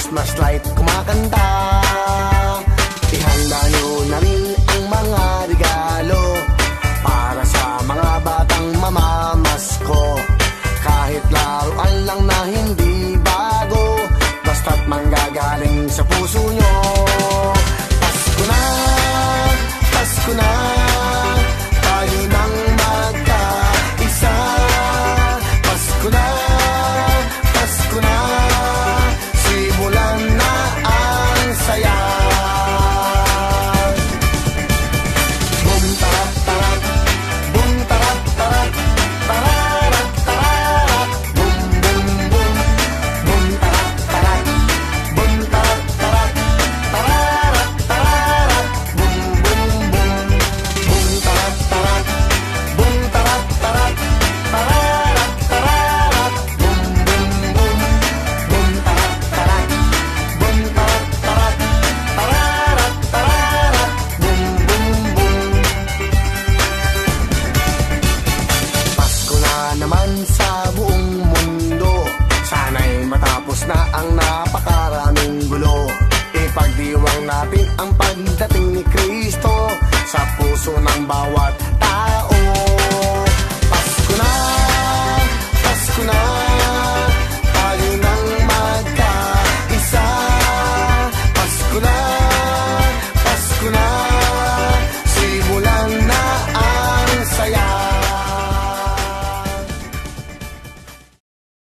Christmas light kumakanta. Ihanda nyo na rin ang mga regalo para sa mga batang mamamasko. Kahit laruan lang na hindi bago, basta't manggagaling sa puso nyo. Pasko na, Pasko na, tayo nang magkaisa. Pasko na, Pasko na, simulan na ang saya. Bum tarat tarat, bum tarat tarat, tararat tararat, bum bum bum, bum tarat tarat, bum tarat tarat, tararat tararat, bum bum bum, bum tarat tarat, bum tarat tarat, tararat tararat, bum bum bum, bum tarat tarat, bum tarat tarat, tararat tararat, bum bum bum. Pasko na naman sa buong mundo, sana'y matapos na ang napakaraming gulo. Ipagdiwang natin ang pagdating ni Kristo sa puso ng bawat